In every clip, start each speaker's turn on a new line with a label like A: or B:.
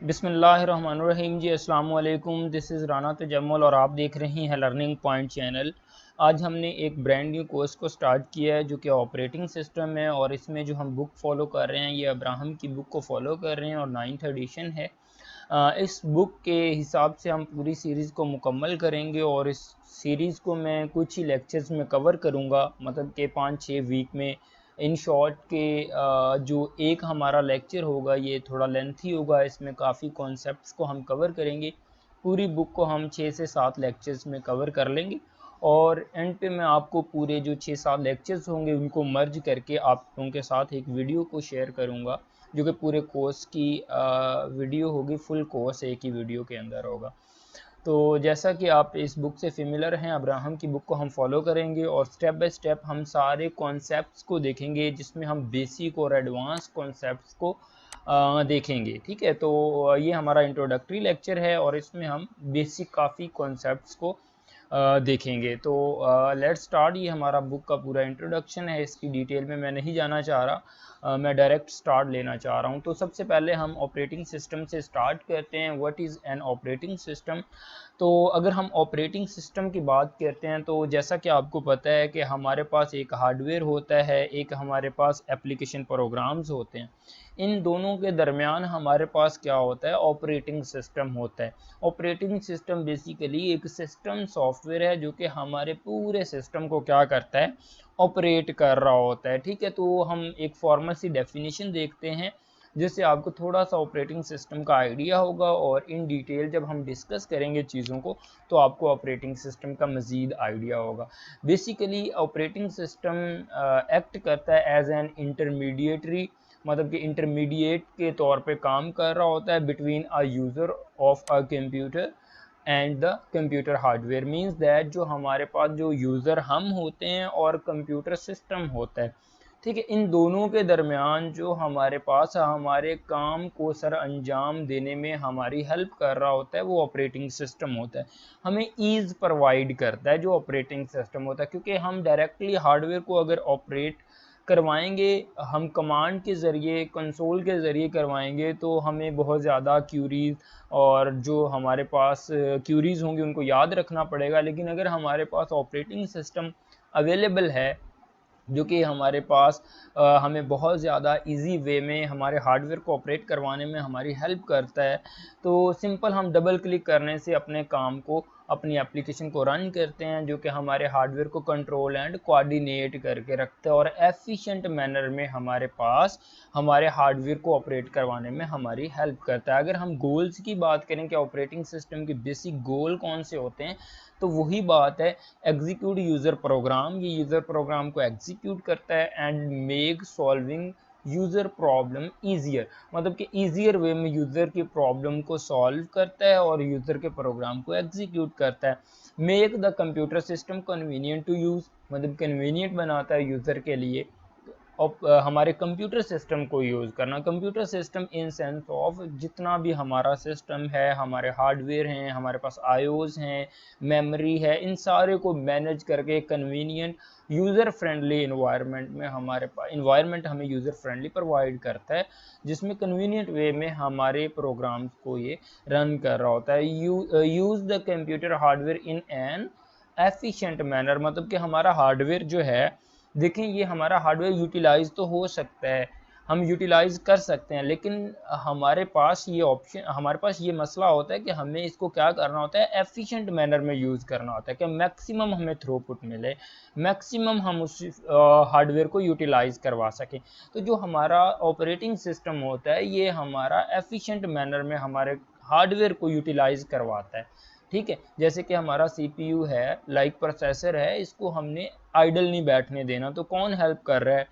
A: बिस्मिल्लाहिर्रहमानिर्रहीम जी, अस्सलाम वालेकुम। दिस इज़ राना तजम्मुल और आप देख रहे हैं लर्निंग पॉइंट चैनल। आज हमने एक ब्रांड न्यू कोर्स को स्टार्ट किया है जो कि ऑपरेटिंग सिस्टम है, और इसमें जो हम बुक फॉलो कर रहे हैं ये अब्राहम की बुक को फॉलो कर रहे हैं और 9th एडिशन है। इस बुक के हिसाब से हम पूरी सीरीज़ को मुकम्मल करेंगे और इस सीरीज़ को मैं कुछ ही लेक्चर्स में कवर करूँगा, मतलब कि 5-6 वीक में। इन शॉर्ट के जो एक हमारा लेक्चर होगा ये थोड़ा लेंथी होगा, इसमें काफ़ी कॉन्सेप्ट्स को हम कवर करेंगे। पूरी बुक को हम 6 से 7 लेक्चर्स में कवर कर लेंगे और एंड पे मैं आपको पूरे जो 6-7 लेक्चर्स होंगे उनको मर्ज करके आप लोगों के साथ एक वीडियो को शेयर करूँगा, जो कि पूरे कोर्स की वीडियो होगी। फुल कोर्स एक ही वीडियो के अंदर होगा। तो जैसा कि आप इस बुक से फेमिलर हैं, अब्राहम की बुक को हम फॉलो करेंगे और स्टेप बाय स्टेप हम सारे कॉन्सेप्ट्स को देखेंगे, जिसमें हम बेसिक और एडवांस कॉन्सेप्ट्स को देखेंगे। ठीक है, तो ये हमारा इंट्रोडक्टरी लेक्चर है और इसमें हम बेसिक काफ़ी कॉन्सेप्ट्स को देखेंगे। तो लेट्स स्टार्ट। ये हमारा बुक का पूरा इंट्रोडक्शन है, इसकी डिटेल में मैं नहीं जाना चाह रहा, मैं डायरेक्ट स्टार्ट लेना चाह रहा हूँ। तो सबसे पहले हम ऑपरेटिंग सिस्टम से स्टार्ट करते हैं। What is an operating system? तो अगर हम ऑपरेटिंग सिस्टम की बात करते हैं तो जैसा कि आपको पता है कि हमारे पास एक हार्डवेयर होता है, एक हमारे पास एप्लीकेशन प्रोग्राम्स होते हैं। इन दोनों के दरमियान हमारे पास क्या होता है? ऑपरेटिंग सिस्टम होता है। ऑपरेटिंग सिस्टम बेसिकली एक सिस्टम सॉफ्टवेयर है जो कि हमारे पूरे सिस्टम को क्या करता है? ऑपरेट कर रहा होता है। ठीक है, तो हम एक फॉर्मल सी डेफिनेशन देखते हैं जिससे आपको थोड़ा सा ऑपरेटिंग सिस्टम का आइडिया होगा, और इन डिटेल जब हम डिस्कस करेंगे चीज़ों को तो आपको ऑपरेटिंग सिस्टम का मज़ीद आइडिया होगा। बेसिकली ऑपरेटिंग सिस्टम एक्ट करता है एज एन इंटरमीडिएटरी, मतलब कि इंटरमीडिएट के तौर पे काम कर रहा होता है between a user of a computer and the computer hardware. Means that जो हमारे पास जो यूज़र हम होते हैं और कंप्यूटर सिस्टम होता है, ठीक है, इन दोनों के दरमियान जो हमारे पास हमारे काम को सर अंजाम देने में हमारी हेल्प कर रहा होता है वो ऑपरेटिंग सिस्टम होता है। हमें ईज़ प्रोवाइड करता है जो ऑपरेटिंग सिस्टम होता है, क्योंकि हम डायरेक्टली हार्डवेयर को अगर ऑपरेट करवाएंगे, हम कमांड के ज़रिए, कंसोल के ज़रिए करवाएंगे, तो हमें बहुत ज़्यादा क्यूरीज और जो हमारे पास क्यूरीज होंगी उनको याद रखना पड़ेगा। लेकिन अगर हमारे पास ऑपरेटिंग सिस्टम अवेलेबल है जो कि हमारे पास हमें बहुत ज़्यादा इजी वे में हमारे हार्डवेयर को ऑपरेट करवाने में हमारी हेल्प करता है, तो सिंपल हम डबल क्लिक करने से अपने काम को, अपनी एप्लीकेशन को रन करते हैं, जो कि हमारे हार्डवेयर को कंट्रोल एंड कोऑर्डिनेट करके रखता है और एफिशिएंट मैनर में हमारे पास हमारे हार्डवेयर को ऑपरेट करवाने में हमारी हेल्प करता है। अगर हम गोल्स की बात करें कि ऑपरेटिंग सिस्टम के बेसिक गोल कौन से होते हैं, तो वही बात है, एग्जीक्यूट यूज़र प्रोग्राम। ये यूज़र प्रोग्राम को एग्जीक्यूट करता है and make solving user problem easier, मतलब कि ईजियर वे में यूज़र की प्रॉब्लम को सॉल्व करता है और यूज़र के प्रोग्राम को एग्जीक्यूट करता है। Make the computer system convenient to use, मतलब कन्वीनियंट बनाता है यूज़र के लिए हमारे कंप्यूटर सिस्टम को यूज़ करना। Computer system in sense of जितना भी हमारा सिस्टम है, हमारे हार्डवेयर हैं, हमारे पास आईओज़ हैं, मेमोरी है, इन सारे को मैनेज करके कन्वीनियंट यूज़र फ्रेंडली इन्वायरमेंट में हमारे पास इन्वायरमेंट हमें यूज़र फ्रेंडली प्रोवाइड करता है, जिसमें कन्वीनियंट वे में हमारे प्रोग्राम्स को ये रन कर रहा होता है। Use the computer hardware in an efficient manner, मतलब कि हमारा हार्डवेयर जो है, देखें ये हमारा हार्डवेयर यूटिलाइज तो हो सकता है, हम यूटिलाइज कर सकते हैं, लेकिन हमारे पास ये ऑप्शन, हमारे पास ये मसला होता है कि हमें इसको क्या करना होता है? एफिशिएंट मैनर में यूज़ करना होता है कि मैक्सिमम हमें थ्रूपुट मिले, मैक्सिमम हम उस हार्डवेयर को यूटिलाइज करवा सकें। तो जो हमारा ऑपरेटिंग सिस्टम होता है ये हमारा एफिशिएंट मैनर में हमारे हार्डवेयर को यूटिलाइज करवाता है। ठीक है, जैसे कि हमारा सीपीयू है, लाइक प्रोसेसर है, इसको हमने आइडल नहीं बैठने देना, तो कौन हेल्प कर रहा है?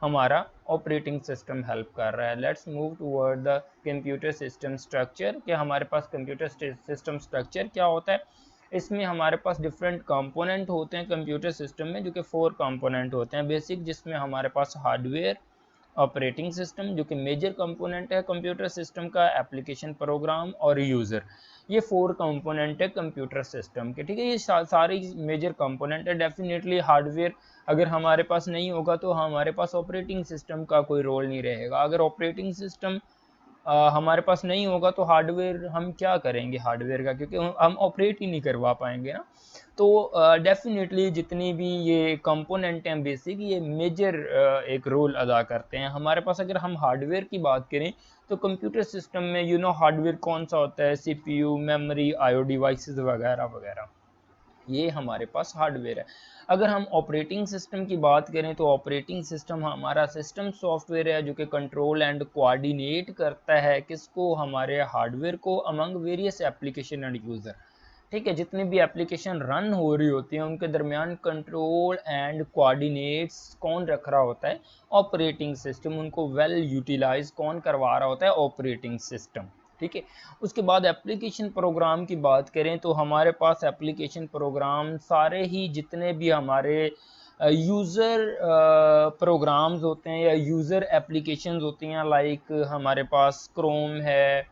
A: हमारा ऑपरेटिंग सिस्टम हेल्प कर रहा है। Let's move toward the computer system structure, कि हमारे पास कंप्यूटर सिस्टम स्ट्रक्चर क्या होता है। इसमें हमारे पास डिफरेंट कंपोनेंट होते हैं कंप्यूटर सिस्टम में, जो कि 4 कंपोनेंट होते हैं बेसिक, जिसमें हमारे पास हार्डवेयर, ऑपरेटिंग सिस्टम जो कि मेजर कंपोनेंट है कंप्यूटर सिस्टम का, एप्लीकेशन प्रोग्राम और यूज़र। ये 4 कंपोनेंट है कंप्यूटर सिस्टम के। ठीक है, ये सारे मेजर कंपोनेंट है। डेफिनेटली हार्डवेयर अगर हमारे पास नहीं होगा तो हमारे पास ऑपरेटिंग सिस्टम का कोई रोल नहीं रहेगा। अगर ऑपरेटिंग सिस्टम हमारे पास नहीं होगा तो हार्डवेयर हम क्या करेंगे हार्डवेयर का, क्योंकि हम ऑपरेट ही नहीं करवा पाएंगे ना। तो डेफिनेटली जितनी भी ये कंपोनेंट हैं बेसिक, ये मेजर एक रोल अदा करते हैं हमारे पास। अगर हम हार्डवेयर की बात करें तो कंप्यूटर सिस्टम में हार्डवेयर कौन सा होता है, सीपीयू, मेमोरी, आईओ डिवाइसेस वगैरह वगैरह, ये हमारे पास हार्डवेयर है। अगर हम ऑपरेटिंग सिस्टम की बात करें तो ऑपरेटिंग सिस्टम हमारा सिस्टम सॉफ्टवेयर है जो कि कंट्रोल एंड कोऑर्डिनेट करता है किसको, हमारे हार्डवेयर को, among various application end user. ठीक है, जितनी भी एप्लीकेशन रन हो रही होती हैं उनके दरमियान कंट्रोल एंड कोऑर्डिनेट्स कौन रख रहा होता है, ऑपरेटिंग सिस्टम। उनको वेल यूटिलाइज कौन करवा रहा होता है, ऑपरेटिंग सिस्टम। ठीक है, उसके बाद एप्लीकेशन प्रोग्राम की बात करें तो हमारे पास एप्लीकेशन प्रोग्राम सारे ही जितने भी हमारे यूज़र प्रोग्राम्स होते हैं या यूज़र एप्लीकेशंस होती हैं, लाइक हमारे पास क्रोम है,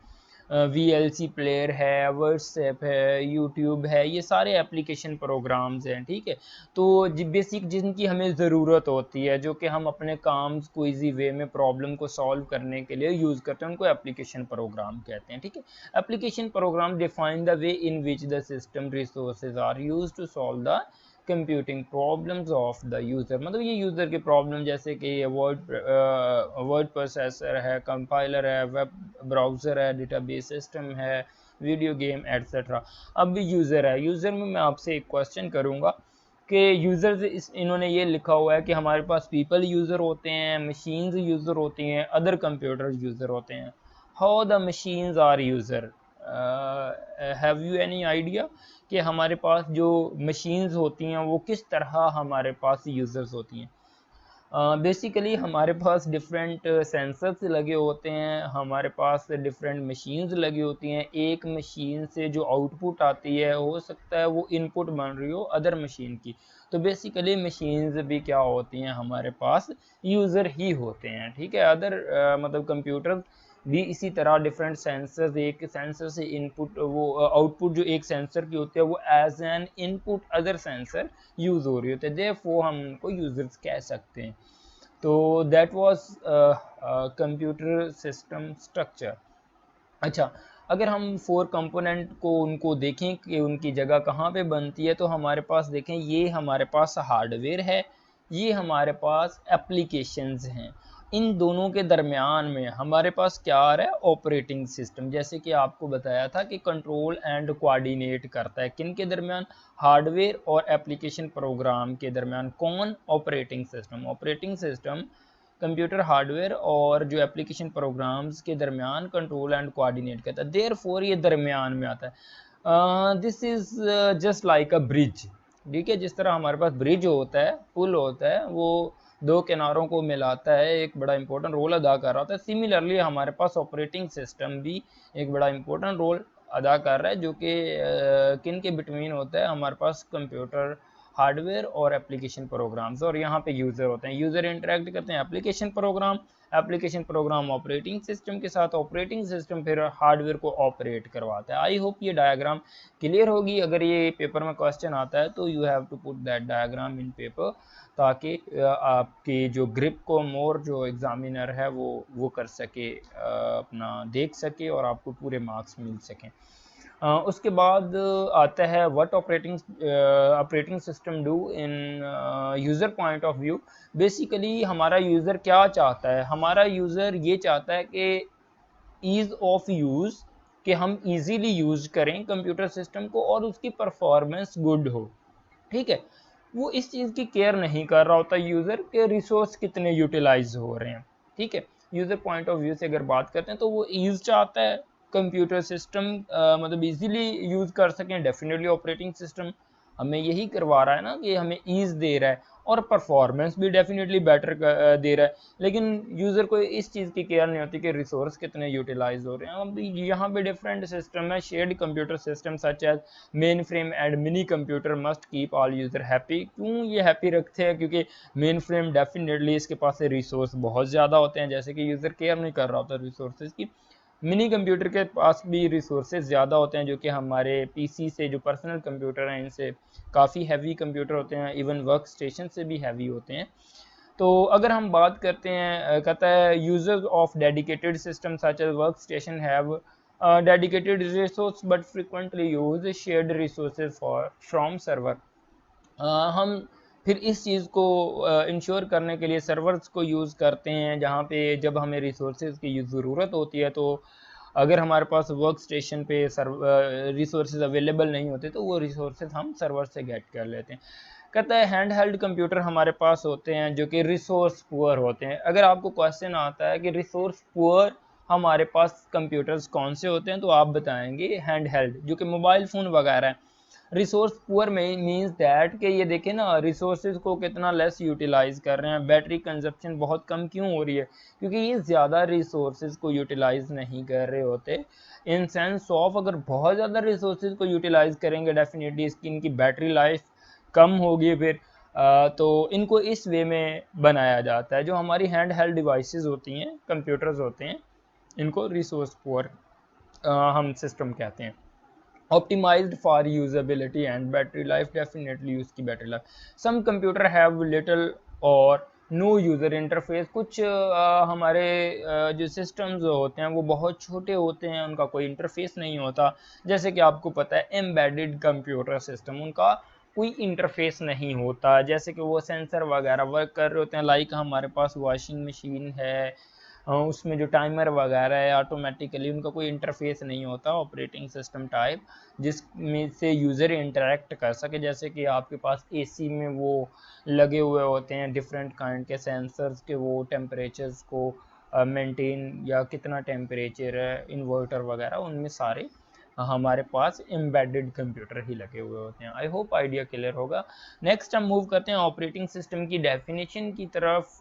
A: VLC प्लेयर है, व्हाट्सएप है, यूट्यूब है, ये सारे एप्लीकेशन प्रोग्राम्स हैं। ठीक है, तो बेसिक जिनकी हमें ज़रूरत होती है, जो कि हम अपने काम को ईजी वे में प्रॉब्लम को सॉल्व करने के लिए यूज़ करते हैं, उनको एप्लीकेशन प्रोग्राम कहते हैं। ठीक है, application program define the way in which the system resources are use to solve the computing problems of the user. मतलब ये यूज़र के प्रॉब्लम जैसे कि वर्ड प्रोसेसर है, कंपाइलर है, वेब ब्राउज़र है, डेटाबेस सिस्टम है, वीडियो गेम एट्सेट्रा। अब यूज़र है, यूज़र में मैं आपसे एक क्वेश्चन करूँगा कि यूज़र्स, इन्होंने ये लिखा हुआ है कि हमारे पास पीपल यूज़र होते हैं, मशीन्स यूज़र होती हैं, अदर कंप्यूटर यूज़र होते हैं। How the machines are user, have you any idea कि हमारे पास जो मशीन्स होती हैं वो किस तरह हमारे पास यूज़र्स होती हैं? बेसिकली हमारे पास डिफरेंट सेंसर्स लगे होते हैं, हमारे पास डिफरेंट मशीन्स लगी होती हैं। एक मशीन से जो आउटपुट आती है हो सकता है वो इनपुट बन रही हो अदर मशीन की। तो बेसिकली मशीन्स भी क्या होती हैं, हमारे पास यूज़र ही होते हैं। ठीक है, अदर मतलब कंप्यूटर भी इसी तरह डिफरेंट सेंसर्स, एक सेंसर से इनपुट वो आउटपुट जो एक सेंसर की होती है वो as an input other sensor use हो रही होती है, देयरफॉर हम उनको यूज़र्स कह सकते हैं। तो that was computer system structure. अच्छा, अगर हम 4 कंपोनेंट को उनको देखें कि उनकी जगह कहाँ पे बनती है, तो हमारे पास देखें, ये हमारे पास हार्डवेयर है, ये हमारे पास एप्लीकेशंस हैं। इन दोनों के दरमियान में हमारे पास क्या आ रहा है, ऑपरेटिंग सिस्टम। जैसे कि आपको बताया था कि कंट्रोल एंड कोऑर्डिनेट करता है किन के दरमियान, हार्डवेयर और एप्लीकेशन प्रोग्राम के दरमियान। कौन, operating system. Operating system computer hardware और जो एप्लीकेशन प्रोग्राम्स के दरमियान कंट्रोल एंड कोऑर्डिनेट करता है, देयरफॉर ये दरमियान में आता है। This is just like a bridge. ठीक है, जिस तरह हमारे पास ब्रिज होता है, पुल होता है, वो दो किनारों को मिलाता है, एक बड़ा इंपॉर्टेंट रोल अदा कर रहा होता है। सिमिलरली हमारे पास ऑपरेटिंग सिस्टम भी एक बड़ा इंपॉर्टेंट रोल अदा कर रहा है, जो कि किन के बिटवीन होता है, हमारे पास कंप्यूटर हार्डवेयर और एप्लीकेशन प्रोग्राम्स, और यहाँ पे यूज़र होते हैं। यूज़र इंटरेक्ट करते हैं एप्लीकेशन प्रोग्राम ऑपरेटिंग सिस्टम के साथ, ऑपरेटिंग सिस्टम फिर हार्डवेयर को ऑपरेट करवाता है। आई होप ये डायग्राम क्लियर होगी। अगर ये पेपर में क्वेश्चन आता है तो you have to put that diagram in paper, ताकि आपकी जो ग्रिप को मोर जो एग्जामिनर है वो कर सके, अपना देख सके और आपको पूरे मार्क्स मिल सकें। उसके बाद आता है what operating system do in user point of view. Basically हमारा यूज़र क्या चाहता है, हमारा यूज़र ये चाहता है कि ईज़ ऑफ यूज़, कि हम इजीली यूज़ करें कंप्यूटर सिस्टम को और उसकी परफॉर्मेंस गुड हो। ठीक है, वो इस चीज़ की केयर नहीं कर रहा होता यूज़र के रिसोर्स कितने यूटिलाइज हो रहे हैं। ठीक है, यूज़र पॉइंट ऑफ व्यू से अगर बात करते हैं तो वो ईज़ चाहता है, कंप्यूटर सिस्टम मतलब इजीली यूज़ कर सकें। डेफिनेटली ऑपरेटिंग सिस्टम हमें यही करवा रहा है ना, कि हमें ईज़ दे रहा है और परफॉर्मेंस भी डेफिनेटली बेटर दे रहा है। लेकिन यूज़र को इस चीज़ की केयर नहीं होती कि रिसोर्स कितने यूटिलाइज हो रहे हैं। अब यहाँ पे डिफरेंट सिस्टम है, shared computer system such as mainframe and minicomputer must keep all user happy. क्यों ये हैप्पी रखते हैं, क्योंकि मेन फ्रेम डेफिनेटली इसके पास रिसोर्स बहुत ज़्यादा होते हैं, जैसे कि यूज़र केयर नहीं कर रहा होता रिसोर्सेज की। मिनी कंप्यूटर के पास भी रिसोर्सेज ज़्यादा होते हैं, जो कि हमारे पीसी से, जो पर्सनल कंप्यूटर हैं, इनसे काफ़ी हैवी कंप्यूटर होते हैं, इवन वर्क स्टेशन से भी हैवी होते हैं। तो अगर हम बात करते हैं, कहता है users of dedicated system such as workstation have dedicated resource but frequently use shared resources for from server. हम फिर इस चीज़ को इंश्योर करने के लिए सर्वर्स को यूज़ करते हैं, जहाँ पे जब हमें रिसोर्सेज की ज़रूरत होती है, तो अगर हमारे पास वर्क स्टेशन पे रिसोर्सेज अवेलेबल नहीं होते तो वो रिसोर्सेज हम सर्वर से गेट कर लेते हैं। कहता है हैंड हेल्ड कंप्यूटर हमारे पास होते हैं जो कि रिसोर्स पुअर होते हैं। अगर आपको क्वेश्चन आता है कि रिसोर्स पुअर हमारे पास कंप्यूटर्स कौन से होते हैं, तो आप बताएंगे हैंड हेल्ड, जो कि मोबाइल फ़ोन वगैरह है। रिसोर्स पुअर में मीन्स दैट कि ये देखें ना, रिसोर्सेज को कितना लेस यूटिलाइज कर रहे हैं, बैटरी कंजप्शन बहुत कम क्यों हो रही है, क्योंकि ये ज़्यादा रिसोर्सेज को यूटिलाइज नहीं कर रहे होते। इन सेंस ऑफ अगर बहुत ज़्यादा रिसोर्सेज को यूटिलाइज करेंगे, डेफिनेटली इसकी इनकी बैटरी लाइफ कम होगी। फिर तो इनको इस वे में बनाया जाता है। जो हमारी हैंड हेल्ड डिवाइसेस होती हैं, कंप्यूटर्स होते हैं, इनको रिसोर्स पुअर हम सिस्टम कहते हैं। optimized for usability and battery life, definitely उसकी battery life, some computer have little or no user interface. कुछ हमारे जो सिस्टम्स होते हैं वो बहुत छोटे होते हैं, उनका कोई इंटरफेस नहीं होता। जैसे कि आपको पता है एम्बेडेड कंप्यूटर सिस्टम, उनका कोई इंटरफेस नहीं होता, जैसे कि वो सेंसर वगैरह वर्क कर रहे होते हैं। लाइक हमारे पास वॉशिंग मशीन है, उसमें जो टाइमर वगैरह है ऑटोमेटिकली, उनका कोई इंटरफेस नहीं होता ऑपरेटिंग सिस्टम टाइप जिसमें से यूज़र इंटरेक्ट कर सके। जैसे कि आपके पास एसी में वो लगे हुए होते हैं डिफरेंट काइंड के सेंसर्स के, वो टेम्परेचर्स को मेंटेन या कितना टेम्परेचर है, इन्वर्टर वगैरह, उनमें सारे हमारे पास एम्बेडेड कंप्यूटर ही लगे हुए होते हैं। आई होप आइडिया क्लियर होगा। नेक्स्ट हम मूव करते हैं ऑपरेटिंग सिस्टम की डेफिनेशन की तरफ।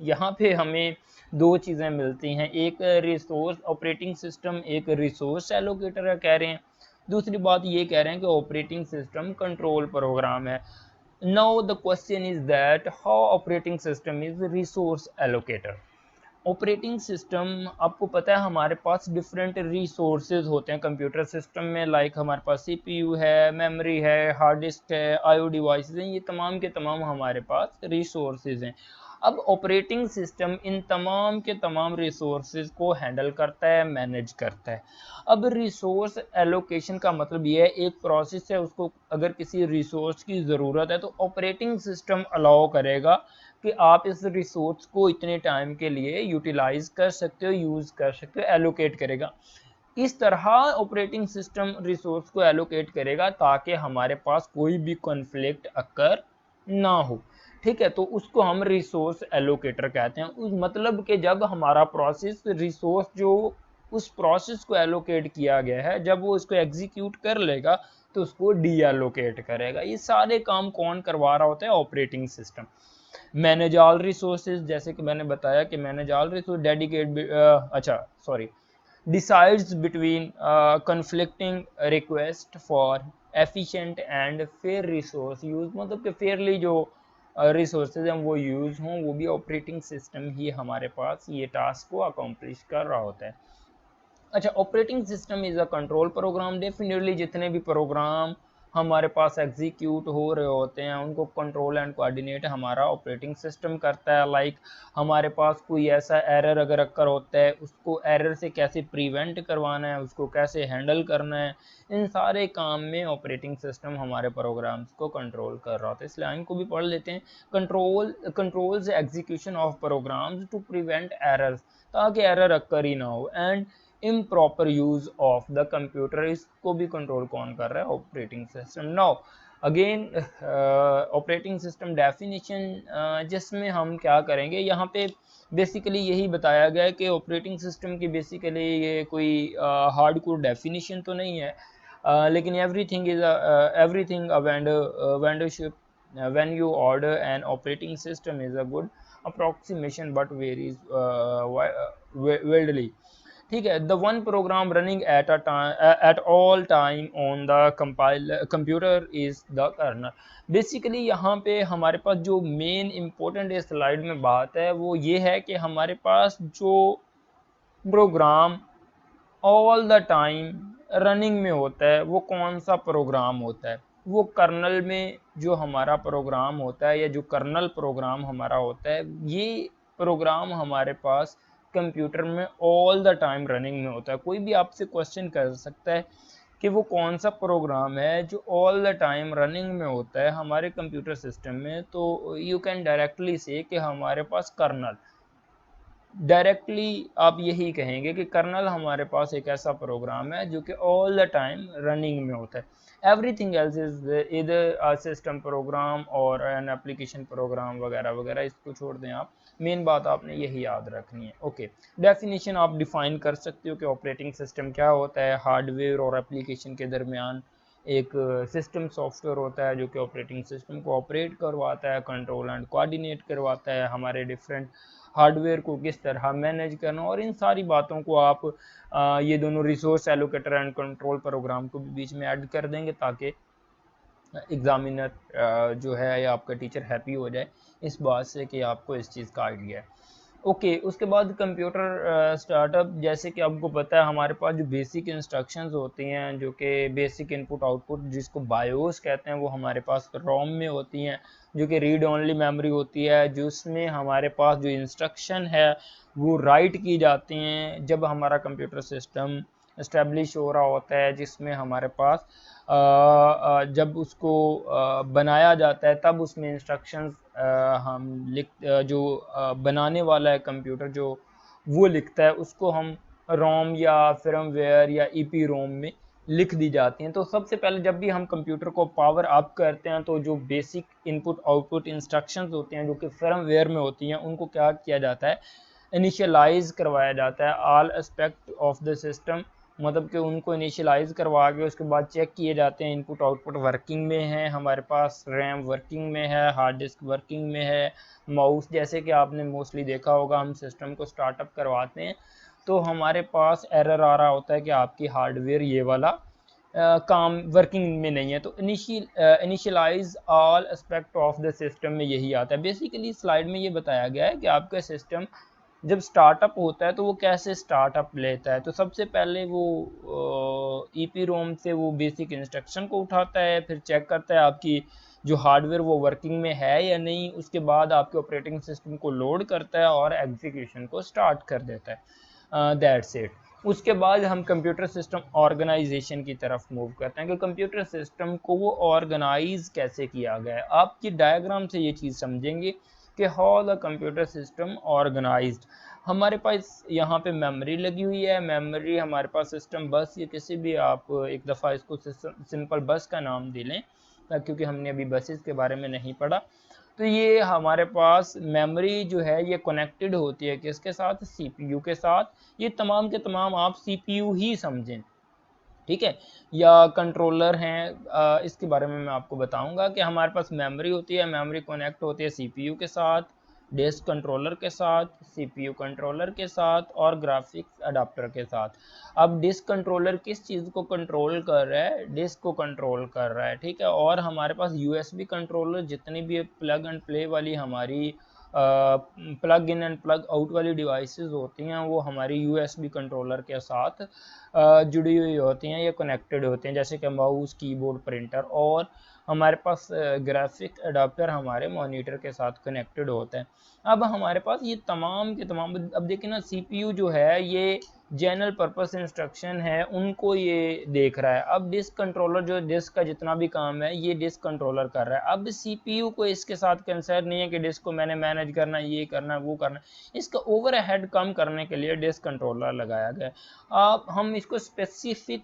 A: यहाँ पे हमें दो चीज़ें मिलती हैं, एक रिसोर्स ऑपरेटिंग सिस्टम एक रिसोर्स एलोकेटर है कह रहे हैं, दूसरी बात ये कह रहे हैं कि ऑपरेटिंग सिस्टम कंट्रोल प्रोग्राम है। Now the question is that how operating system is resource allocator. Operating system, आपको पता है हमारे पास डिफरेंट रिसोर्सेज होते हैं कंप्यूटर सिस्टम में, लाइक हमारे पास सीपीयू है, मेमोरी है, हार्ड डिस्क है, आईओ डिवाइसेज हैं, ये तमाम के तमाम हमारे पास रिसोर्सेज हैं। अब ऑपरेटिंग सिस्टम इन तमाम के तमाम रिसोर्सेज को हैंडल करता है, मैनेज करता है। अब रिसोर्स एलोकेशन का मतलब ये है, एक प्रोसेस है, उसको अगर किसी रिसोर्स की ज़रूरत है तो ऑपरेटिंग सिस्टम अलाउ करेगा कि आप इस रिसोर्स को इतने टाइम के लिए यूटिलाइज कर सकते हो, यूज़ कर सकते हो, एलोकेट करेगा। इस तरह ऑपरेटिंग सिस्टम रिसोर्स को एलोकेट करेगा ताकि हमारे पास कोई भी कॉन्फ्लिक्ट अकर ना हो। ठीक है, तो उसको हम रिसोर्स एलोकेटर कहते हैं। उस मतलब कि जब हमारा प्रोसेस रिसोर्स जो उस प्रोसेस को एलोकेट किया गया है, जब वो इसको एग्जीक्यूट कर लेगा तो उसको डी एलोकेट करेगा। ये सारे काम कौन करवा रहा होता है? Operating system. Manage all resources, जैसे कि मैंने बताया कि manage all resource decides between conflicting request for efficient and fair resource use, मतलब कि फेयरली जो रिसोर्सेज हैं वो यूज़ हों, वो भी ऑपरेटिंग सिस्टम ही हमारे पास ये टास्क को अकम्प्लिश कर रहा होता है। अच्छा, operating system is a control program. Definitely जितने भी प्रोग्राम हमारे पास एग्जीक्यूट हो रहे होते हैं उनको कंट्रोल एंड कोऑर्डिनेट हमारा ऑपरेटिंग सिस्टम करता है। लाइक हमारे पास कोई ऐसा एरर अगर अक्कर होता है, उसको एरर से कैसे प्रिवेंट करवाना है, उसको कैसे हैंडल करना है, इन सारे काम में ऑपरेटिंग सिस्टम हमारे प्रोग्राम्स को कंट्रोल कर रहा होता है। इस लाइन को भी पढ़ लेते हैं। Controls execution of programs to prevent errors, ताकि एरर अक्कर ही ना हो, and improper use of the computer, इसको भी कंट्रोल कौन कर रहा है? Operating system. Now again operating system definition, जिसमें हम क्या करेंगे, यहाँ पे बेसिकली यही बताया गया है कि ऑपरेटिंग सिस्टम की बेसिकली ये कोई हार्ड कोर डेफिनेशन तो नहीं है, लेकिन everything is everything a वेंडरशिप when you order an operating system is a good approximation but varies wildly। ठीक है, the one program running at all time on the computer is the kernel. Basically यहाँ पे हमारे पास जो main important इस slide में बात है वो ये है कि हमारे पास जो program all the time running में होता है वो कौन सा प्रोग्राम होता है? वो कर्नल में जो हमारा प्रोग्राम होता है या जो कर्नल प्रोग्राम हमारा होता है, ये प्रोग्राम हमारे पास कंप्यूटर में ऑल द टाइम रनिंग में होता है। कोई भी आपसे क्वेश्चन कर सकता है कि वो कौन सा प्रोग्राम है जो ऑल द टाइम रनिंग में होता है हमारे कंप्यूटर सिस्टम में, तो यू कैन डायरेक्टली से कि हमारे पास कर्नल, डायरेक्टली आप यही कहेंगे कि कर्नल हमारे पास एक ऐसा प्रोग्राम है जो कि ऑल द टाइम रनिंग में होता है। एवरीथिंग एल्स इज इधर अ सिस्टम प्रोग्राम और एन एप्लीकेशन प्रोग्राम वगैरह वगैरह, इसको छोड़ दें आप, मेन बात आपने यही याद रखनी है। ओके, डेफिनेशन आप डिफाइन कर सकते हो कि ऑपरेटिंग सिस्टम क्या होता है। हार्डवेयर और एप्लीकेशन के दरमियान एक सिस्टम सॉफ्टवेयर होता है जो कि ऑपरेटिंग सिस्टम को ऑपरेट करवाता है, कंट्रोल एंड कोऑर्डिनेट करवाता है, हमारे डिफरेंट हार्डवेयर को किस तरह मैनेज करना, और इन सारी बातों को आप ये दोनों resource allocator and control program को भी बीच में ऐड कर देंगे ताकि एग्जामिनर जो है या आपका टीचर हैप्पी हो जाए इस बात से कि आपको इस चीज़ का आइडिया है। ओके, उसके बाद कंप्यूटर स्टार्टअप, जैसे कि आपको पता है हमारे पास जो बेसिक इंस्ट्रक्शंस होती हैं जो कि बेसिक इनपुट आउटपुट जिसको बायोस कहते हैं, वो हमारे पास रोम में होती हैं, जो कि रीड ओनली मेमोरी होती है, जिसमें हमारे पास जो इंस्ट्रक्शन है वो राइट की जाती हैं जब हमारा कंप्यूटर सिस्टम इस्टेब्लिश हो रहा होता है, जिसमें हमारे पास जब उसको बनाया जाता है तब उसमें इंस्ट्रक्शंस हम जो बनाने वाला है कंप्यूटर जो वो लिखता है उसको हम रोम या फर्मवेयर या ईपी रोम में लिख दी जाती हैं। तो सबसे पहले जब भी हम कंप्यूटर को पावर अप करते हैं तो जो बेसिक इनपुट आउटपुट इंस्ट्रक्शंस होते हैं जो कि फर्मवेयर में होती हैं, उनको क्या किया जाता है, इनिशियलाइज करवाया जाता है all aspect of the system, मतलब कि उनको इनिशियलाइज करवा के उसके बाद चेक किए जाते हैं इनपुट आउटपुट वर्किंग में है, हमारे पास रैम वर्किंग में है, हार्ड डिस्क वर्किंग में है, माउस, जैसे कि आपने मोस्टली देखा होगा हम सिस्टम को स्टार्टअप करवाते हैं तो हमारे पास एरर आ रहा होता है कि आपकी हार्डवेयर ये वाला काम वर्किंग में नहीं है। तो initialise all aspect of the system में यही आता है। बेसिकली स्लाइड में ये बताया गया है कि आपका सिस्टम जब स्टार्टअप होता है तो वो कैसे स्टार्टअप लेता है। तो सबसे पहले वो ईपी रोम से वो बेसिक इंस्ट्रक्शन को उठाता है, फिर चेक करता है आपकी जो हार्डवेयर वो वर्किंग में है या नहीं, उसके बाद आपके ऑपरेटिंग सिस्टम को लोड करता है और एग्जीक्यूशन को स्टार्ट कर देता है। That's it. उसके बाद हम कंप्यूटर सिस्टम ऑर्गेनाइजेशन की तरफ मूव करते हैं कि कंप्यूटर सिस्टम को वो ऑर्गेनाइज कैसे किया गया है। आपकी डायग्राम से ये चीज़ समझेंगे कि how the computer system organised. हमारे पास यहाँ पे मेमोरी लगी हुई है, मेमोरी हमारे पास सिस्टम बस या किसी भी आप एक दफ़ा इसको सिंपल बस का नाम दे लें क्योंकि हमने अभी बसेस के बारे में नहीं पढ़ा। तो ये हमारे पास मेमोरी जो है ये कनेक्टेड होती है किसके साथ, सीपीयू के साथ। ये तमाम के तमाम आप सीपीयू ही समझें, ठीक है, या कंट्रोलर हैं, इसके बारे में मैं आपको बताऊंगा कि हमारे पास मेमोरी होती है, मेमोरी कनेक्ट होती है सीपीयू के साथ, डिस्क कंट्रोलर के साथ, सीपीयू कंट्रोलर के साथ और ग्राफिक्स अडाप्टर के साथ। अब डिस्क कंट्रोलर किस चीज़ को कंट्रोल कर रहा है, डिस्क को कंट्रोल कर रहा है, ठीक है। और हमारे पास यूएसबी कंट्रोलर, जितनी भी प्लग एंड प्ले वाली हमारी plug in and plug out वाली डिवाइसेस होती हैं वो हमारी यूएसबी कंट्रोलर के साथ जुड़ी हुई होती हैं या कनेक्टेड होते हैं, जैसे कि माउस, कीबोर्ड, प्रिंटर। और हमारे पास ग्राफिक अडाप्टर हमारे मॉनिटर के साथ कनेक्टेड होता है। अब हमारे पास ये तमाम के तमाम, अब देखिए ना, सीपीयू जो है ये जनरल पर्पस इंस्ट्रक्शन है उनको ये देख रहा है। अब डिस्क कंट्रोलर जो डिस्क का जितना भी काम है ये डिस्क कंट्रोलर कर रहा है। अब सीपीयू को इसके साथ कंसर्न नहीं है कि डिस्क को मैंने मैनेज करना, ये करना, वो करना। इसका ओवरहेड कम करने के लिए डिस्क कंट्रोलर लगाया गया। अब हम इसको स्पेसिफिक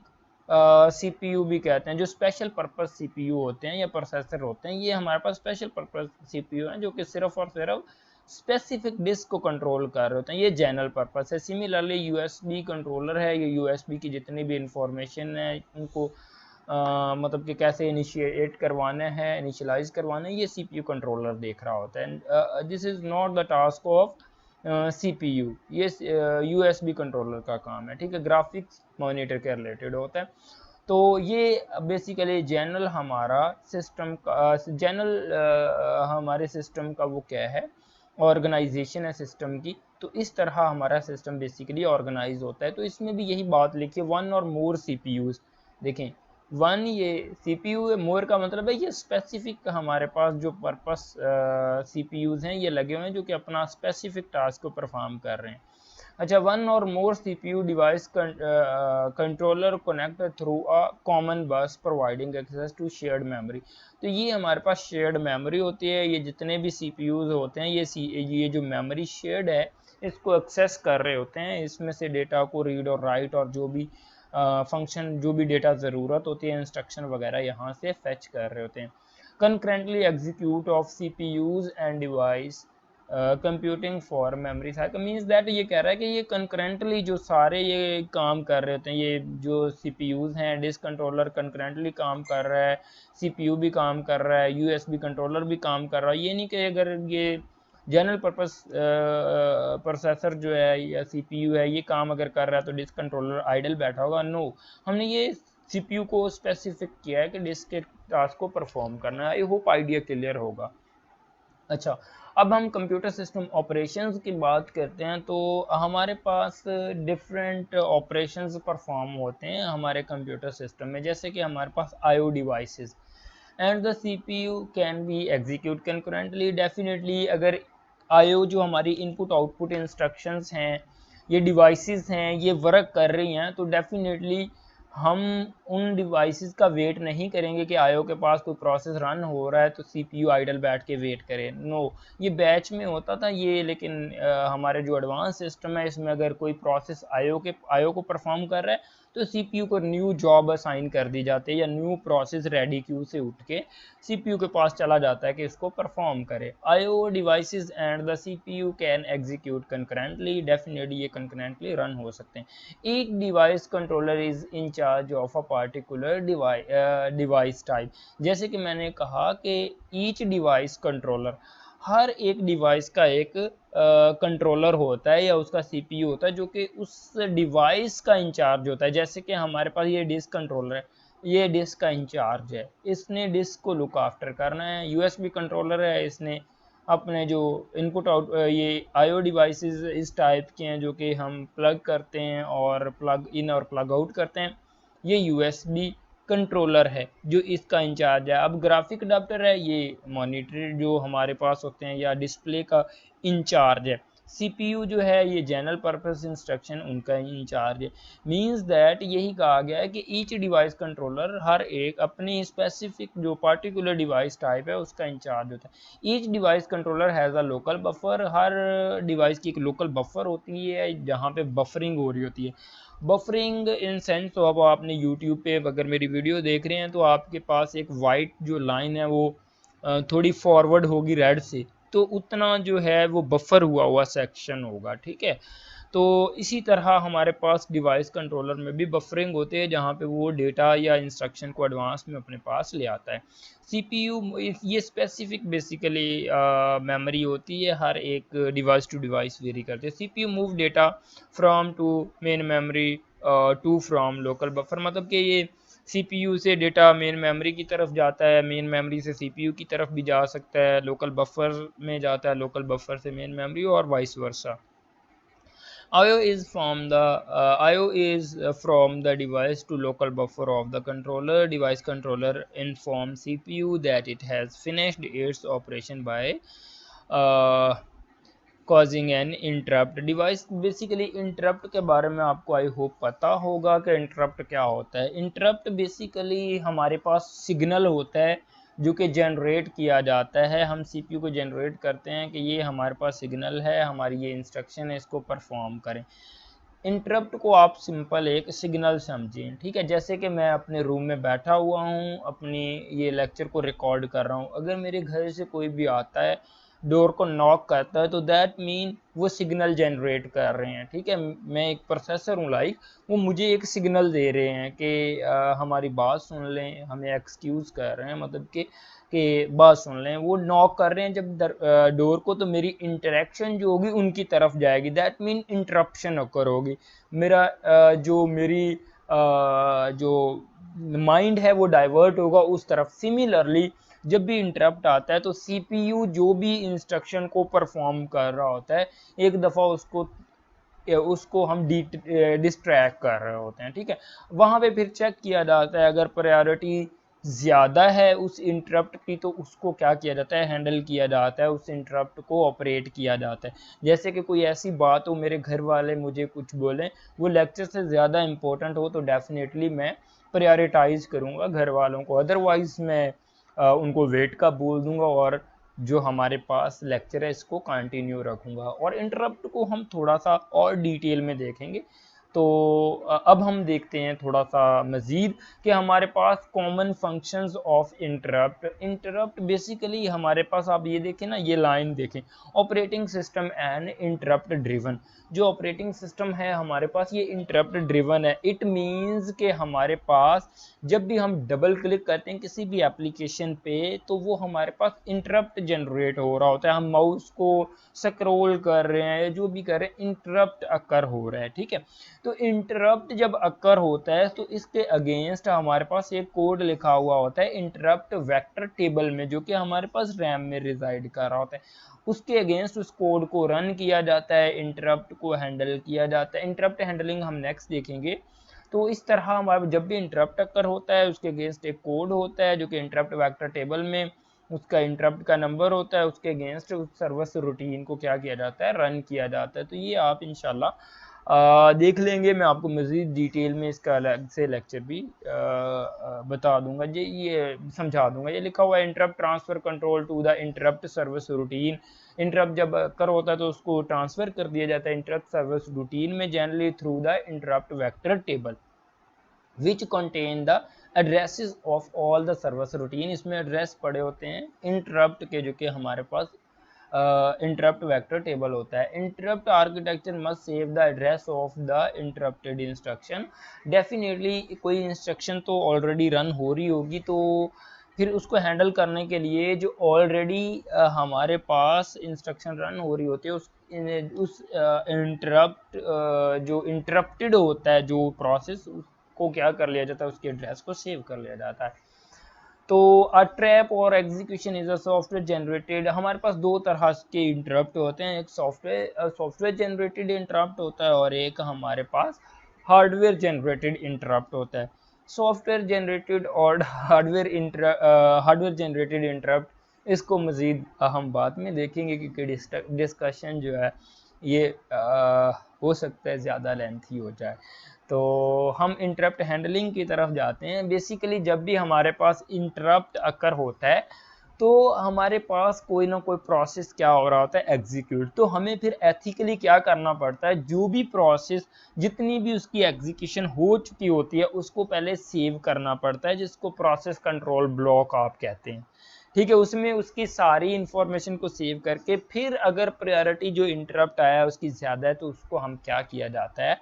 A: सीपीयू भी कहते हैं, जो स्पेशल पर्पस सीपीयू होते हैं या प्रोसेसर होते हैं। ये हमारे पास स्पेशल पर्पस सीपीयू हैं जो कि सिर्फ और सिर्फ स्पेसिफिक डिस्क को कंट्रोल कर रहे होते हैं, ये जनरल पर्पस है। सिमिलरली यूएसबी कंट्रोलर है, ये यूएसबी की जितनी भी इंफॉर्मेशन है उनको मतलब कि कैसे इनिशिएट करवाना है, इनिशियलाइज करवाना है, ये सीपीयू कंट्रोलर देख रहा होता है। This is not the task of CPU, ये यूएसबी कंट्रोलर का काम है, ठीक है। ग्राफिक्स मॉनिटर के रिलेटेड होता है। तो ये बेसिकली जनरल हमारा सिस्टम का जनरल हमारे सिस्टम का वो क्या है, ऑर्गेनाइजेशन है सिस्टम की। तो इस तरह हमारा सिस्टम बेसिकली ऑर्गेनाइज होता है। तो इसमें भी यही बात लिखी है, वन और मोर सीपीयूज। देखें, वन ये CPU है, मोर का मतलब है ये स्पेसिफिक हमारे पास जो पर्पस CPUs हैं ये लगे हुए हैं जो कि अपना स्पेसिफिक टास्क को परफॉर्म कर रहे हैं। अच्छा, one or more CPU device controller connect through a common bus providing access to shared memory. तो ये हमारे पास शेयर्ड मेमोरी होती है, ये जितने भी CPUs होते हैं ये जो मेमोरी शेयर्ड है इसको एक्सेस कर रहे होते हैं, इसमें से डेटा को रीड और राइट और जो भी फंक्शन जो भी डेटा ज़रूरत होती है इंस्ट्रक्शन वगैरह यहाँ से फेच कर रहे होते हैं। Concurrently execute of CPUs and device computing for memory cycle means that ये कह रहा है कि ये कंकरेंटली जो सारे ये काम कर रहे होते हैं, ये जो CPUs हैं डिस्क कंट्रोलर कंकरेंटली काम कर रहा है, CPU भी काम कर रहा है, USB कंट्रोलर भी काम कर रहा है। ये नहीं कि अगर ये जनरल पर्पस प्रोसेसर जो है या CPU है ये काम अगर कर रहा है तो डिस्क कंट्रोलर आइडल बैठा होगा। नो, हमने ये CPU को स्पेसिफिक किया है कि डिस्क के टास्क को परफॉर्म करना है। आई होप आइडिया क्लियर होगा। अच्छा, अब हम कंप्यूटर सिस्टम ऑपरेशंस की बात करते हैं तो हमारे पास डिफरेंट ऑपरेशंस परफॉर्म होते हैं हमारे कंप्यूटर सिस्टम में, जैसे कि हमारे पास IO devices and the CPU can be execute concurrently. Definitely अगर IO जो हमारी इनपुट आउटपुट इंस्ट्रक्शंस हैं ये डिवाइसेस हैं ये वर्क कर रही हैं तो डेफिनेटली हम उन डिवाइसेस का वेट नहीं करेंगे कि IO के पास कोई प्रोसेस रन हो रहा है तो CPU आइडल बैठ के वेट करे। नो, ये बैच में होता था ये, लेकिन हमारे जो एडवांस सिस्टम है इसमें अगर कोई प्रोसेस IO को परफॉर्म कर रहा है तो CPU को न्यू जॉब असाइन कर दी जाती है या न्यू प्रोसेस रेडी क्यू से उठ के CPU के पास चला जाता है कि इसको परफॉर्म करे। IO devices and the CPU can execute concurrently. Definitely ये कंकरेंटली रन हो सकते हैं। एक device controller is in charge of a particular device type. जैसे कि मैंने कहा कि ईच डिवाइस कंट्रोलर, हर एक डिवाइस का एक कंट्रोलर होता है या उसका CPU होता है जो कि उस डिवाइस का इंचार्ज होता है। जैसे कि हमारे पास ये डिस्क कंट्रोलर है, ये डिस्क का इंचार्ज है, इसने डिस्क को लुक आफ्टर करना है। USB कंट्रोलर है, इसने अपने जो इनपुट आउट ये IO डिवाइसेस इस टाइप के हैं जो कि हम प्लग करते हैं और प्लग इन और प्लग आउट करते हैं, ये USB कंट्रोलर है जो इसका इंचार्ज है। अब ग्राफिक अडाप्टर है, ये मॉनिटर जो हमारे पास होते हैं या डिस्प्ले का इंचार्ज है। CPU जो है ये जनरल पर्पस इंस्ट्रक्शन उनका इंचार्ज है। मींस दैट यही कहा गया है कि ईच डिवाइस कंट्रोलर हर एक अपनी स्पेसिफिक जो पार्टिकुलर डिवाइस टाइप है उसका इंचार्ज होता है। Each device controller has a local buffer. Her device की एक लोकल बफर होती है जहाँ पे बफरिंग हो रही होती है। बफरिंग इन सेंस, तो अब आपने यूट्यूब पे अगर मेरी वीडियो देख रहे हैं तो आपके पास एक वाइट जो लाइन है वो थोड़ी फॉरवर्ड होगी रेड से, तो उतना जो है वो बफर हुआ हुआ सेक्शन होगा, ठीक है। तो इसी तरह हमारे पास डिवाइस कंट्रोलर में भी बफरिंग होते हैं जहाँ पे वो डेटा या इंस्ट्रक्शन को एडवांस में अपने पास ले आता है। CPU ये स्पेसिफिक बेसिकली मेमोरी होती है, हर एक डिवाइस टू डिवाइस वेरी करते हैं। CPU move data from to main memory to from local buffer, मतलब कि ये CPU से डेटा मेन मेमोरी की तरफ जाता है, मेन मेमोरी से CPU की तरफ भी जा सकता है, लोकल बफर में जाता है, लोकल बफर से मेन मेमोरी और vice versa. IO is from the device to local buffer of the controller. Device controller informs CPU that it has finished its operation by uh, causing an interrupt. Device basically interrupt के बारे में आपको I hope पता होगा कि interrupt क्या होता है। इंटरप्ट बेसिकली हमारे पास सिग्नल होता है जो कि जनरेट किया जाता है, हम CPU को जनरेट करते हैं कि ये हमारे पास सिग्नल है, हमारी ये इंस्ट्रक्शन है, इसको परफॉर्म करें। इंटरप्ट को आप सिंपल एक सिग्नल समझें, ठीक है। जैसे कि मैं अपने रूम में बैठा हुआ हूँ, अपनी ये लेक्चर को रिकॉर्ड कर रहा हूँ, अगर मेरे घर से कोई भी आता है डोर को नॉक करता है तो दैट मीन वो सिग्नल जनरेट कर रहे हैं, ठीक है। मैं एक प्रोसेसर हूँ लाइक, वो मुझे एक सिग्नल दे रहे हैं कि हमारी बात सुन लें, हमें एक्सक्यूज़ कर रहे हैं, मतलब कि बात सुन लें। वो नॉक कर रहे हैं जब डोर को, तो मेरी इंटरेक्शन जो होगी उनकी तरफ जाएगी, दैट मीन इंटरप्शन ओकर होगी। मेरा जो मेरी जो माइंड है वो डाइवर्ट होगा उस तरफ। सिमिलरली जब भी इंटरप्ट आता है तो CPU जो भी इंस्ट्रक्शन को परफॉर्म कर रहा होता है एक दफ़ा उसको उसको हम डिस्ट्रैक्ट कर रहे होते हैं, ठीक है। वहाँ पे फिर चेक किया जाता है, अगर प्रायोरिटी ज़्यादा है उस इंटरप्ट की तो उसको क्या किया जाता है, हैंडल किया जाता है, उस इंटरप्ट को ऑपरेट किया जाता है। जैसे कि कोई ऐसी बात हो, मेरे घर वाले मुझे कुछ बोलें, वो लेक्चर से ज़्यादा इम्पोर्टेंट हो, तो डेफिनेटली मैं प्रायोरिटाइज़ करूँगा घर वालों को, अदरवाइज़ मैं उनको वेट का बोल दूंगा और जो हमारे पास लेक्चर है इसको कंटिन्यू रखूँगा। और इंटरप्ट को हम थोड़ा सा और डिटेल में देखेंगे। तो अब हम देखते हैं थोड़ा सा मज़ीद कि हमारे पास common functions of interrupt basically हमारे पास, आप ये देखें ना, ये लाइन देखें, operating system and interrupt driven. जो ऑपरेटिंग सिस्टम है हमारे पास ये इंटरप्ट ड्रिवन है। इट मीन्स कि हमारे पास जब भी हम डबल क्लिक करते हैं किसी भी एप्लीकेशन पे तो वो हमारे पास इंटरप्ट जनरेट हो रहा होता है। हम माउस को स्क्रॉल कर रहे हैं या जो भी कर रहे हैं, इंटरप्ट अकर हो रहा है, ठीक है। तो इंटरप्ट जब अकर होता है तो इसके अगेंस्ट हमारे पास एक कोड लिखा हुआ होता है इंटरप्ट वेक्टर टेबल में, जो कि हमारे पास रैम में रिजाइड कर रहा होता है। उसके अगेंस्ट उस कोड को रन किया जाता है, इंटरप्ट को हैंडल किया जाता है। इंटरप्ट हैंडलिंग हम नेक्स्ट देखेंगे। तो इस तरह हमारा जब भी इंटरप्ट अकर होता है उसके अगेंस्ट एक कोड होता है जो कि इंटरप्ट वेक्टर टेबल में उसका इंटरप्ट का नंबर होता है, उसके अगेंस्ट उस सर्विस रूटीन को क्या किया जाता है, रन किया जाता है। तो ये आप इंशाल्लाह देख लेंगे, मैं आपको मज़ीद डिटेल में इसका अलग से लेक्चर भी बता दूंगा, ये समझा दूंगा। ये लिखा हुआ है interrupt transfer control to the interrupt service routine. Interrupt जब कर होता है तो उसको ट्रांसफर कर दिया जाता है इंटरप्ट सर्विस रूटीन में, generally through the interrupt vector table which contain the addresses of all the service routine. इसमें एड्रेस पड़े होते हैं इंटरप्ट के, जो कि हमारे पास इंटरप्ट वेक्टर टेबल होता है। Interrupt architecture must save the address of the interrupted instruction. Definitely कोई इंस्ट्रक्शन तो ऑलरेडी रन हो रही होगी, तो फिर उसको हैंडल करने के लिए जो ऑलरेडी हमारे पास इंस्ट्रक्शन रन हो रही होती है उस इंटरप्ट जो इंटरप्टेड होता है जो प्रोसेस, उसको क्या कर लिया जाता है, उसके एड्रेस को सेव कर लिया जाता है। तो अ ट्रैप और execution is a software generated. हमारे पास दो तरह के इंटरप्ट होते हैं, एक सॉफ्टवेयर जनरेटेड इंटरप्ट होता है और एक हमारे पास हार्डवेयर जनरेटेड इंटरप्ट होता है। सॉफ्टवेयर जनरेटेड और हार्डवेयर जनरेटेड इंटरप्ट, इसको मज़ीद हम बाद में देखेंगे क्योंकि डिस्कशन जो है ये हो सकता है ज़्यादा लेंथी हो जाए। तो हम इंटरप्ट हैंडलिंग की तरफ जाते हैं। बेसिकली जब भी हमारे पास इंटरप्ट अकर होता है तो हमारे पास कोई ना कोई प्रोसेस क्या हो रहा होता है, एग्जीक्यूट। तो हमें फिर एथिकली क्या करना पड़ता है, जो भी प्रोसेस जितनी भी उसकी एग्जीक्यूशन हो चुकी होती है उसको पहले सेव करना पड़ता है, जिसको प्रोसेस कंट्रोल ब्लॉक आप कहते हैं, ठीक है। उसमें उसकी सारी इंफॉर्मेशन को सेव करके फिर अगर प्रायोरिटी जो इंटरप्ट आया है उसकी ज़्यादा है तो उसको हम क्या किया जाता है,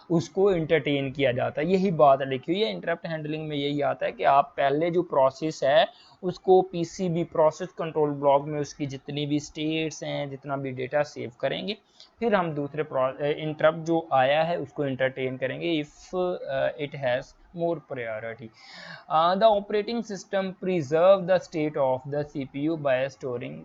A: उसको इंटरटेन किया जाता है। यही बात लिखी हुई है इंटरप्ट हैंडलिंग में, यही आता है कि आप पहले जो प्रोसेस है उसको पीसीबी प्रोसेस कंट्रोल ब्लॉक में उसकी जितनी भी स्टेट्स हैं, जितना भी डेटा सेव करेंगे, फिर हम दूसरे इंटरप्ट जो आया है उसको इंटरटेन करेंगे if it has more priority. The operating system preserve the state of the CPU by storing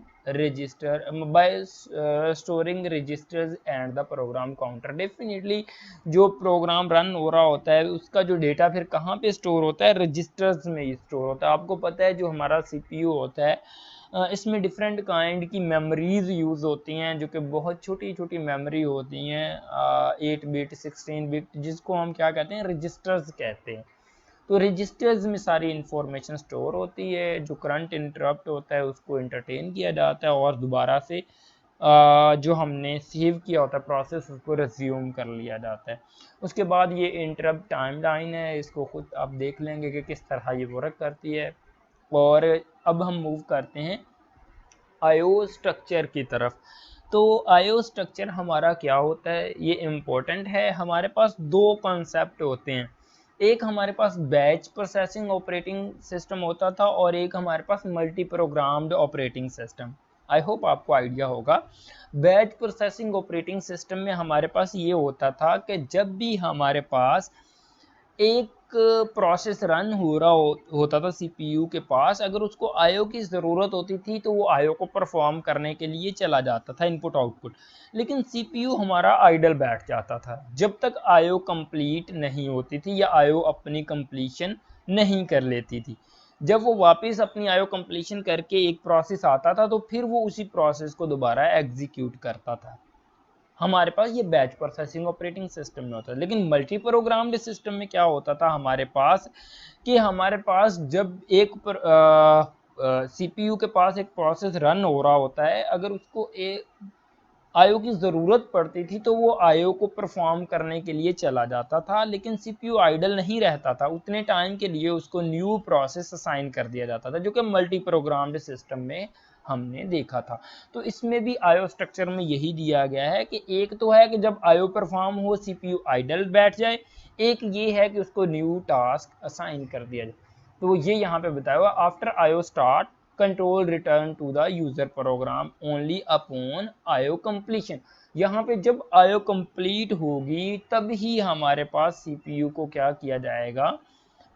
A: registers and the program counter. Definitely जो प्रोग्राम रन हो रहा होता है उसका जो डेटा फिर कहाँ पे स्टोर होता है, रजिस्टर्स में ही स्टोर होता है। आपको पता है जो हमारा CPU होता है इसमें डिफरेंट काइंड की मेमोरीज यूज़ होती हैं, जो कि बहुत छोटी छोटी मेमोरी होती हैं, 8 बिट 16 बिट, जिसको हम क्या कहते हैं, रजिस्टर्स कहते हैं। तो रजिस्टर्स में सारी इंफॉर्मेशन स्टोर होती है। जो करंट इंटरप्ट होता है उसको इंटरटेन किया जाता है और दोबारा से जो हमने सेव किया होता है प्रोसेस उसको रिज्यूम कर लिया जाता है। उसके बाद ये इंटरप्ट टाइमलाइन है, इसको खुद आप देख लेंगे कि किस तरह ये वर्क करती है। और अब हम मूव करते हैं आईओ स्ट्रक्चर की तरफ। तो आईओ स्ट्रक्चर हमारा क्या होता है, ये इम्पोर्टेंट है। हमारे पास दो कॉन्सेप्ट होते हैं, एक हमारे पास बैच प्रोसेसिंग ऑपरेटिंग सिस्टम होता था और एक हमारे पास multi programmed operating system. I hope आपको आइडिया होगा। बैच प्रोसेसिंग ऑपरेटिंग सिस्टम में हमारे पास ये होता था कि जब भी हमारे पास एक प्रोसेस रन हो रहा होता था सीपीयू के पास, अगर उसको आईओ की ज़रूरत होती थी तो वो आईओ को परफॉर्म करने के लिए चला जाता था इनपुट आउटपुट, लेकिन सीपीयू हमारा आइडल बैठ जाता था जब तक आईओ कंप्लीट नहीं होती थी या आईओ अपनी कंप्लीशन नहीं कर लेती थी। जब वो वापस अपनी आईओ कंप्लीशन करके एक प्रोसेस आता था तो फिर वो उसी प्रोसेस को दोबारा एग्जीक्यूट करता था। हमारे पास ये बैच प्रोसेसिंग ऑपरेटिंग सिस्टम में होता है। लेकिन मल्टी प्रोग्राम्ड सिस्टम में क्या होता था हमारे पास, कि हमारे पास जब एक सीपीयू के पास एक प्रोसेस रन हो रहा होता है, अगर उसको आईओ की ज़रूरत पड़ती थी तो वो आईओ को परफॉर्म करने के लिए चला जाता था, लेकिन सीपीयू आइडल नहीं रहता था, उतने टाइम के लिए उसको न्यू प्रोसेस असाइन कर दिया जाता था, जो कि मल्टी प्रोग्राम्ड सिस्टम में हमने देखा था। तो इसमें भी आईओ स्ट्रक्चर में यही दिया गया है कि एक तो है कि जब आईओ परफॉर्म हो सीपीयू आइडल बैठ जाए, एक ये है कि उसको न्यू टास्क असाइन कर दिया जाए। तो ये यहाँ पे बताया हुआ, after IO start control return to the user program only upon IO completion. यहाँ पे जब आईओ कंप्लीट होगी तब ही हमारे पास सीपीयू को क्या किया जाएगा,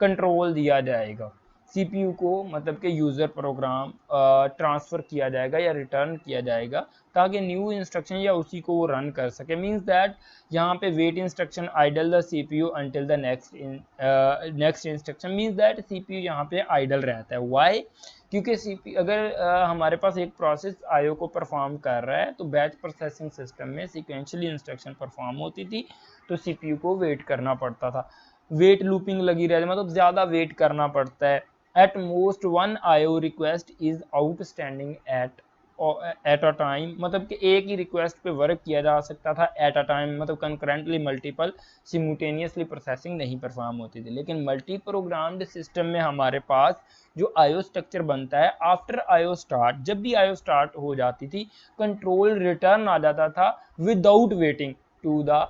A: कंट्रोल दिया जाएगा, सीपीयू को मतलब कि यूज़र प्रोग्राम ट्रांसफ़र किया जाएगा या रिटर्न किया जाएगा, ताकि न्यू इंस्ट्रक्शन या उसी को वो रन कर सके। मींस दैट यहाँ पे wait instruction idle the CPU until the next instruction, means that CPU यहाँ पे आइडल रहता है। व्हाई? क्योंकि सीपीयू अगर हमारे पास एक प्रोसेस आईओ को परफॉर्म कर रहा है तो बैच प्रोसेसिंग सिस्टम में सीक्वेंशियली इंस्ट्रक्शन परफॉर्म होती थी, तो सीपीयू को वेट करना पड़ता था, वेट लूपिंग लगी रहती, मतलब ज़्यादा वेट करना पड़ता है। At most one IO request is outstanding at a time, मतलब कि एक ही रिक्वेस्ट पे वर्क किया जा सकता था at a time, मतलब कंकरेंटली मल्टीपल सिमुटेनियसली प्रोसेसिंग नहीं परफॉर्म होती थी। लेकिन मल्टी प्रोग्राम्ड सिस्टम में हमारे पास जो आईओ स्ट्रक्चर बनता है, आफ्टर आईओ स्टार्ट, जब भी आईओ स्टार्ट हो जाती थी कंट्रोल रिटर्न आ जाता था without waiting to the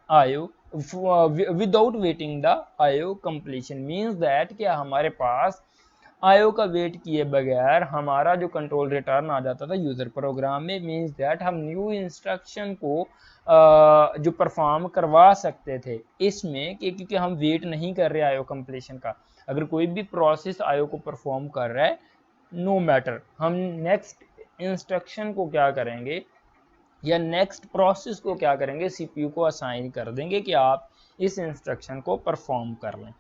A: IO without waiting the IO completion. Means that क्या हमारे पास आईओ का वेट किए बगैर हमारा जो कंट्रोल रिटर्न आ जाता था यूजर प्रोग्राम में। मींस दैट हम न्यू इंस्ट्रक्शन को जो परफॉर्म करवा सकते थे इसमें, क्योंकि हम वेट नहीं कर रहे आईओ कंप्लीशन का। अगर कोई भी प्रोसेस आईओ को परफॉर्म कर रहा है, नो मैटर, हम नेक्स्ट इंस्ट्रक्शन को क्या करेंगे या नेक्स्ट प्रोसेस को क्या करेंगे, सीपीयू को असाइन कर देंगे कि आप इस इंस्ट्रक्शन को परफॉर्म कर लें।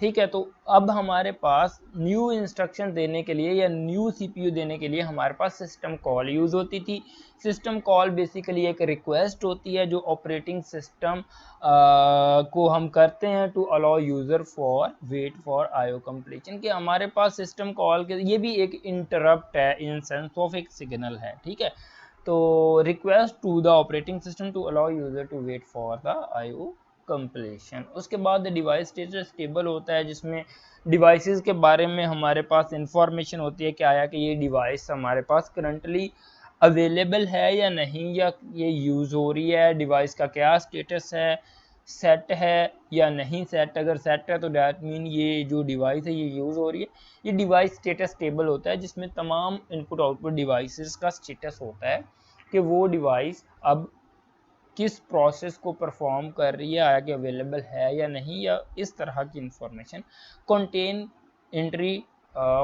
A: ठीक है, तो अब हमारे पास न्यू इंस्ट्रक्शन देने के लिए या न्यू सीपीयू देने के लिए हमारे पास सिस्टम कॉल यूज़ होती थी। सिस्टम कॉल बेसिकली एक रिक्वेस्ट होती है जो ऑपरेटिंग सिस्टम को हम करते हैं to allow user for wait for IO completion, कि हमारे पास सिस्टम कॉल के ये भी एक इंटरप्ट है इन सेंस ऑफ एक सिग्नल है। ठीक है, तो request to the operating system to allow user to wait for the IO completion. उसके बाद डिवाइस स्टेटस टेबल होता है जिसमें डिवाइसेस के बारे में हमारे पास इंफॉर्मेशन होती है कि आया कि ये डिवाइस हमारे पास करंटली अवेलेबल है या नहीं, या ये यूज़ हो रही है, डिवाइस का क्या स्टेटस है, सेट है या नहीं सेट। अगर सेट है तो डैट मीन ये जो डिवाइस है ये यूज़ हो रही है। ये डिवाइस स्टेटस टेबल होता है जिसमें तमाम इनपुट आउटपुट डिवाइसेस का स्टेटस होता है कि वो डिवाइस अब किस प्रोसेस को परफॉर्म कर रही है, आया कि अवेलेबल है या नहीं, या इस तरह की information. Contain entry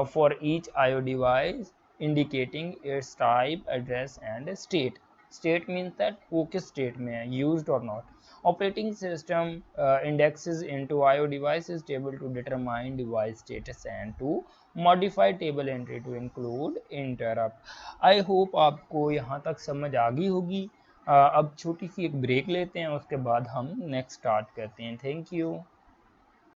A: for each IO device indicating it's type, address and state. State means that वो किस स्टेट में है, यूज्ड और not. Operating system indexes into IO devices table to determine device status and to modify table entry to include interrupt. I hope आपको यहाँ तक समझ आ गई होगी। अब छोटी सी एक ब्रेक लेते हैं, उसके बाद हम नेक्स्ट स्टार्ट करते हैं। Thank you.